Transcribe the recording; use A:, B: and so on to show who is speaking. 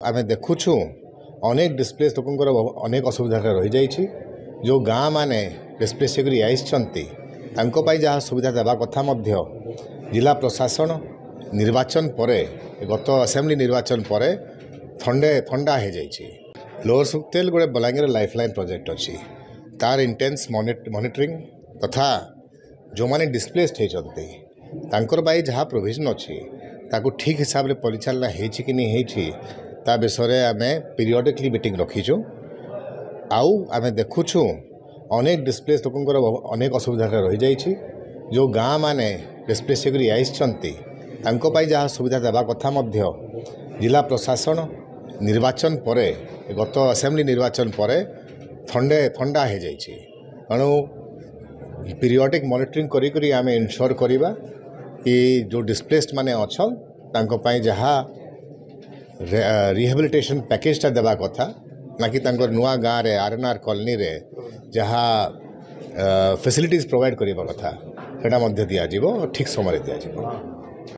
A: आमे देखुछु अनेक डिस्प्लेस लोकंकर अनेक असुविधा रही जाइछि जो गाँ माने डिस्प्लेस होकर आइछन्ति तांको पाई जहाँ सुविधा देवा कथा मध्य जिला प्रशासन निर्वाचन परे गत असेंबली निर्वाचन परे थंडा हो जाइछि। लोअर सुक्तेल गोटे बलांगीर लाइफलाइन प्रोजेक्ट अच्छी तार इंटेंस मॉनिटरिंग तथा जो माने डिस्प्लेस्ड होइछन्ति तांकर पाई जहाँ प्रोविजन अच्छी ताकू ठीक हिसाब से परिचालना होइछि कि नहीं होइछि ता विषय आमे पीरियडिकली मीटिंग रखीचु। आउ आमे देखुछु अनेक डिस्प्लेस लोकंकर अनेक असुविधा रही जाइछि जो गाँ माने डिस्प्लेस होकर आइछन्ति तांको पाई जहाँ सुविधा देवा कथा मध्य जिला प्रशासन निर्वाचन परे गत असेंबली निर्वाचन परे थंडा हो जाइछि। तेणु पीरियडिक मॉनिटरिंग करी आमे इनश्योर करिबा कि जो डिस्प्लेस्ड माने अछन तांको पाई जहाँ रिहेबिलिटेशन पैकेजटा देवा कथा ना कि तांकर नुआ गाँव रे आरएनआर कॉलोनी रे जहाँ फैसिलिटीज प्रोवाइड करिबा कथा सेटा मध्य दिया जिवो ठीक समय दिया जिवो।